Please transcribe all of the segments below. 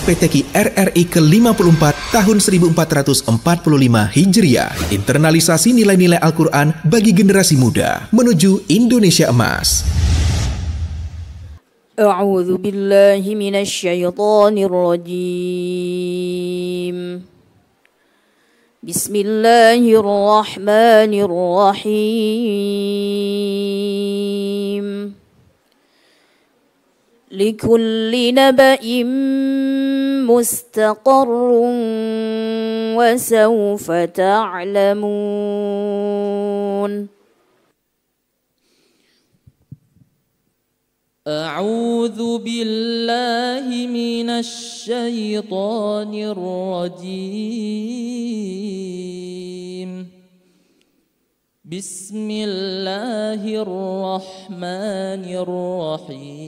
SPTQ RRI ke-54 tahun 1445 Hijriah. Internalisasi nilai-nilai Al-Quran bagi generasi muda menuju Indonesia Emas. A'udzu billahi minasyaitonir rajim. Bismillahirrahmanirrahim. Likulli naba'in mustaqarrun wa sawfa ta'lamun. أعوذ بالله من الشيطان الرجيم. بسم الله الرحمن الرحيم.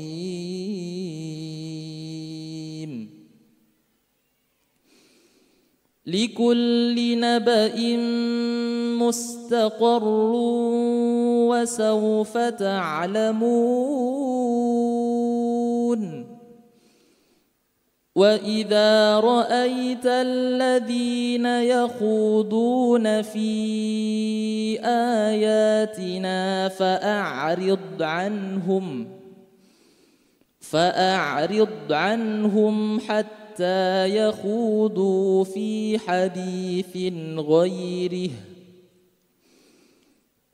لكل نبأ مستقر وسوف تعلمون. وإذا رأيت الذين يخوضون في آياتنا فأعرض عنهم حتى يخوضوا في حديث غيره،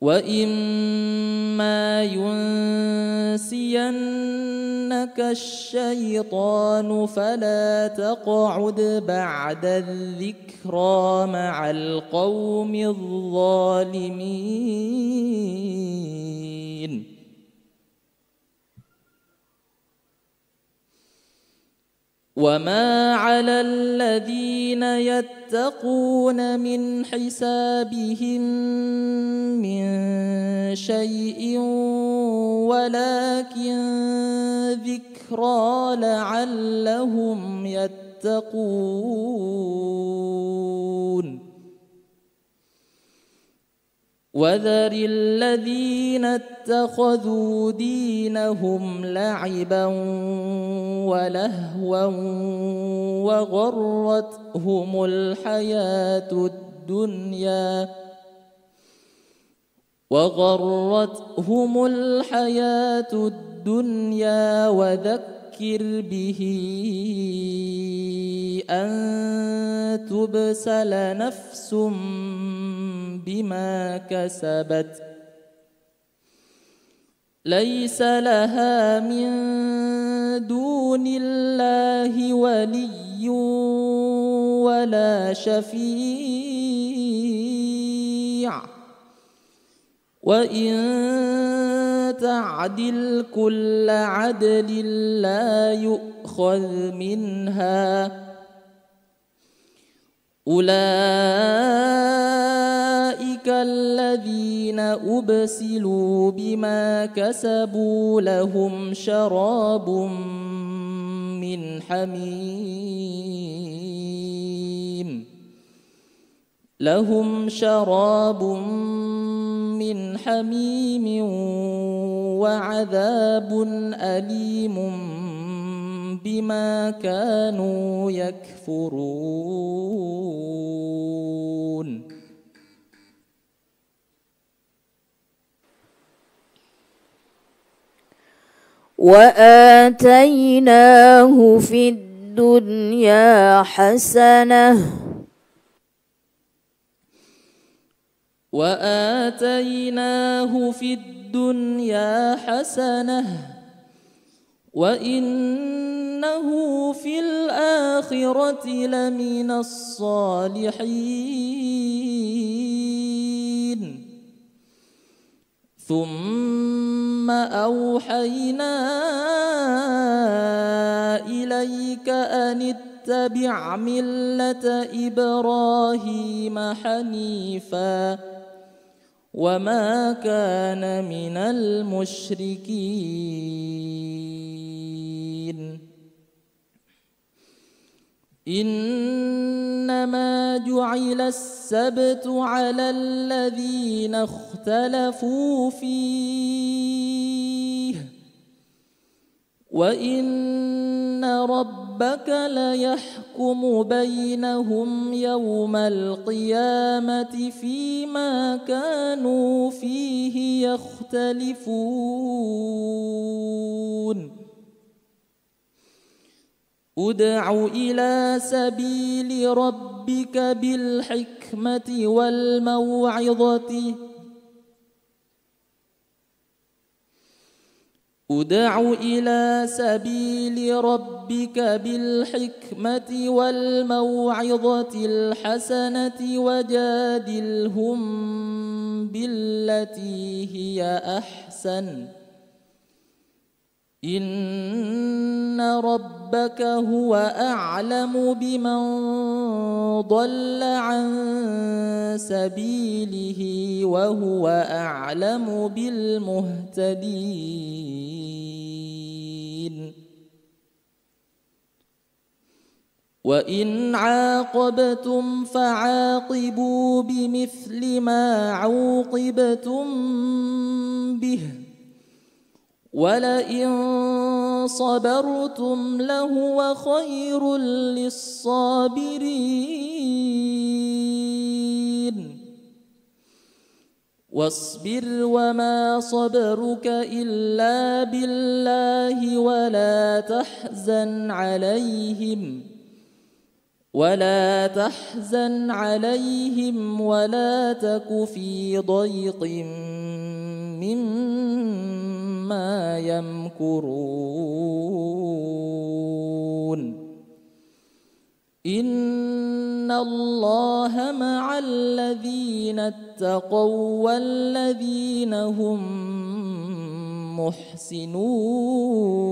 وإما ينسينك الشيطان فلا تقعد بعد الذكرى مع القوم الظالمين. وما على الذين يتقون من حسابهم من شيء ولكن ذكرى لعلهم يتقون. وذر الذين اتخذوا دينهم لعبا ولهوا وغرتهم الحياة الدنيا وذكر به أن تبسل نفس بما كسبت ليس لها من دون الله ولي ولا شفيع، وإن تعدل كل عدل لا يؤخذ منها. أولئك الذين أبسلوا بما كسبوا لهم شراب من حميم وعذاب أليم بما كانوا يكفرون. وآتيناه في الدنيا حسنة وإنه في الآخرة لمن الصالحين. ثم أوحينا إليك أن اتبع ملة إبراهيم حنيفا وما كان من المشركين. إنما جعل السبت على الذين اختلفوا فيه وإن ربك ليحكم بينهم يوم القيامة فيما كانوا فيه يختلفون ادع إلى سبيل ربك بالحكمة والموعظة الحسنة وجادلهم بالتي هي أحسن إن ربك هو أعلم بمن ضل عن سبيله وهو أعلم بالمهتدين وإن عاقبتم فعاقبوا بمثل ما عوقبتم به ولئن صبرتم لهو خير للصابرين واصبر وما صبرك إلا بالله ولا تحزن عليهم ولا تك في ضيق مما يمكرون إن الله مع الذين اتقوا والذين هم محسنون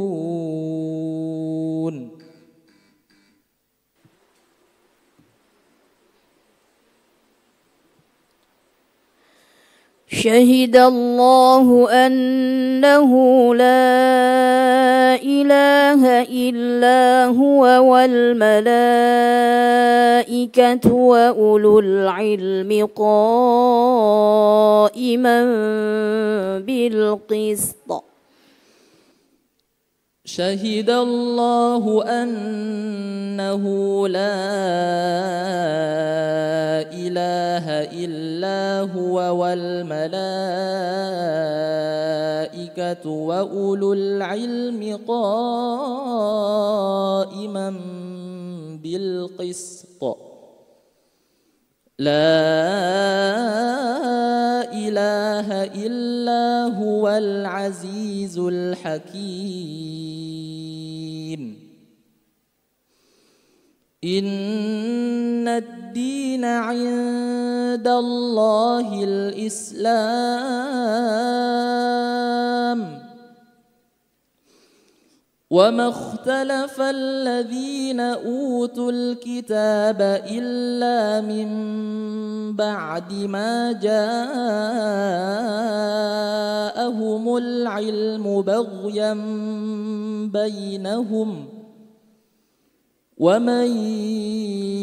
شهد الله أنه لا إله إلا هو والملائكة وأولو العلم قائما بالقسط شهد الله أنه لا إله إلا هو والملائكة وأولو العلم قائما بالقسط لا إله إلا هو العزيز الحكيم إن الدين عند الله الإسلام وما اختلف الذين أوتوا الكتاب إلا من بعد ما جاءهم العلم بغيا بينهم ومن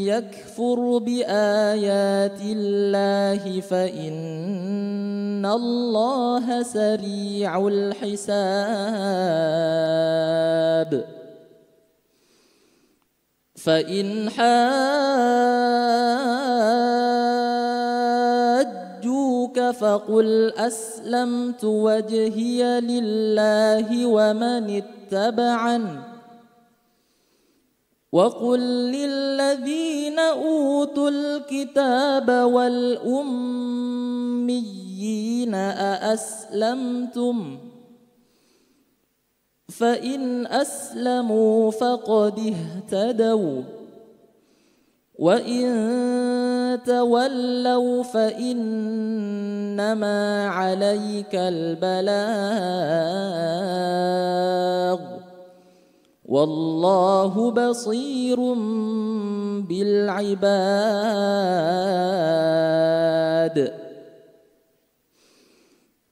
يكفر بآيات الله فإن الله سريع الحساب فإن حاجوك فقل أسلمت وجهي لله ومن اتبعني وقل للذين أوتوا الكتاب والأميين أأسلمتم فإن أسلموا فقد اهتدوا وإن تولوا فإنما عليك البلاغ والله بصير بالعباد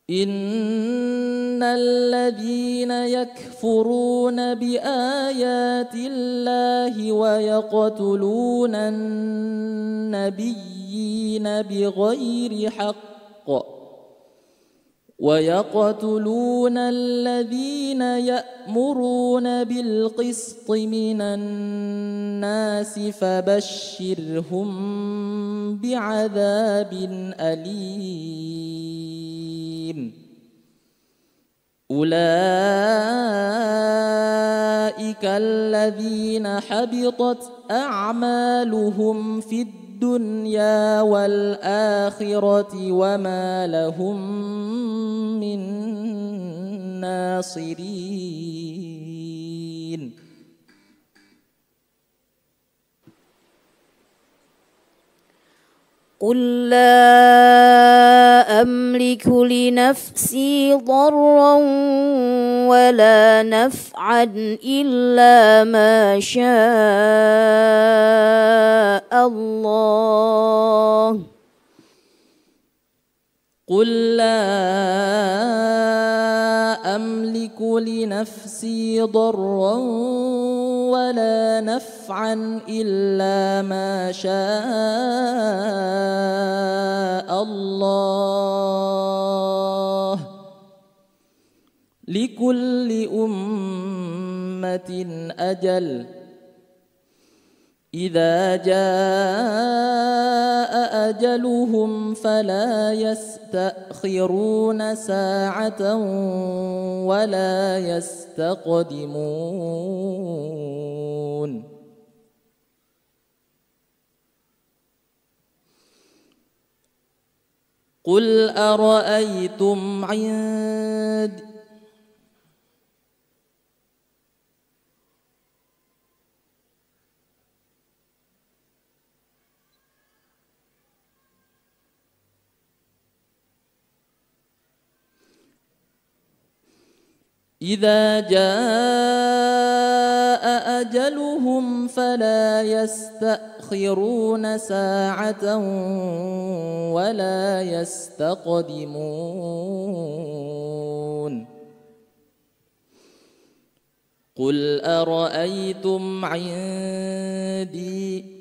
إن الذين يكفرون بآيات الله ويقتلون النبيين بغير حق ويقتلون الذين يأمرون بالقسط من الناس فبشرهم بعذاب أليم أولئك الذين حبطت أعمالهم في الدنيا والآخرة وما لهم من ناصرين قل لا أملك لنفسي ضرا ولا نفعا إلا ما شاء الله قل لا أملك لنفسي ضرا ولا نفعا إلا ما شاء الله لكل أمة أجل إذا جاء أجلهم فلا يستأخرون ساعة ولا يستقدمون قل أرأيتم إذا جاء أجلهم فلا يستأخرون ساعة ولا يستقدمون قل أرأيتم عندي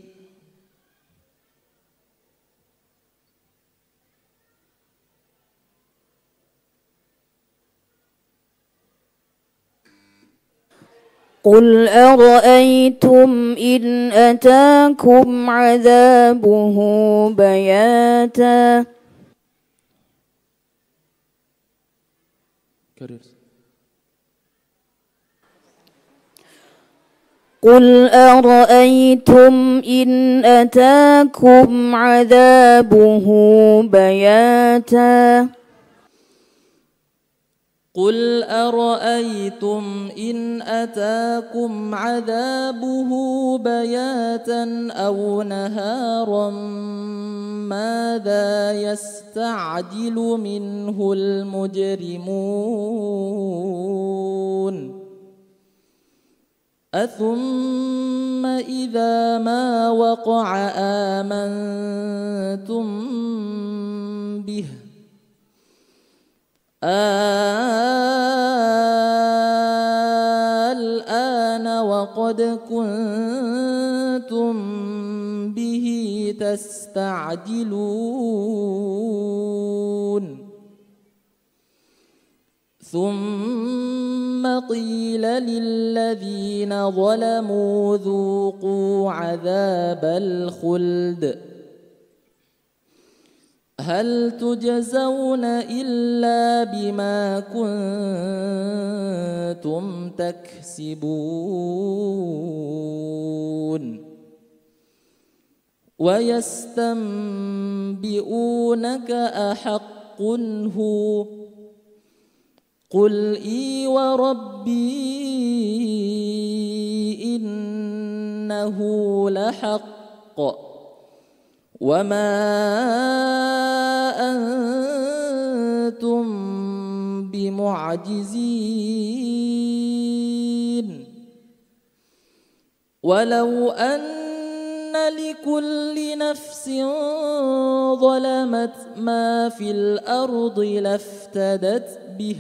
قل أرأيتم إن أتاكم عذابه بياتا قل أرأيتم إن أتاكم عذابه بياتا قل أرأيتم إن أتاكم عذابه بياتا أو نهارا ماذا يستعجل منه المجرمون أثم إذا ما وقع آمنتم به الآن وقد كنتم به تستعجلون ثم قيل للذين ظلموا ذوقوا عذاب الخلد هل تجزون إلا بما كنتم تكسبون ويستنبئونك أحق هو قل إي وربي إنه لحق وما أنتم بمعجزين ولو أن لكل نفس ظلمت ما في الأرض لافتدت به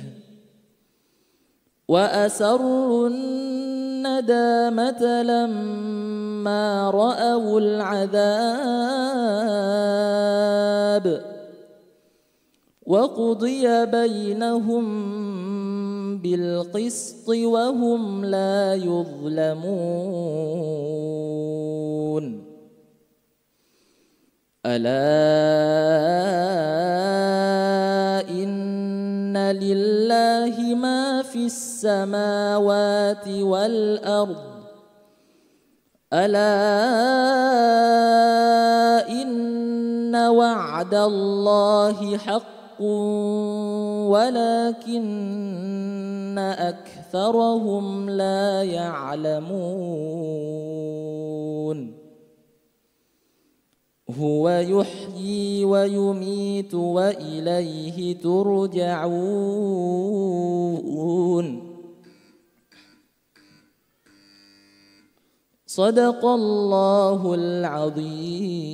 وأسروا الندامة لما رأوا العذاب وقضي بينهم بالقسط وهم لا يظلمون ألا إن لله ما في السماوات والأرض ألا إن وعد الله حق ولكن أكثرهم لا يعلمون هو يحيي ويميت وإليه ترجعون صدق الله العظيم.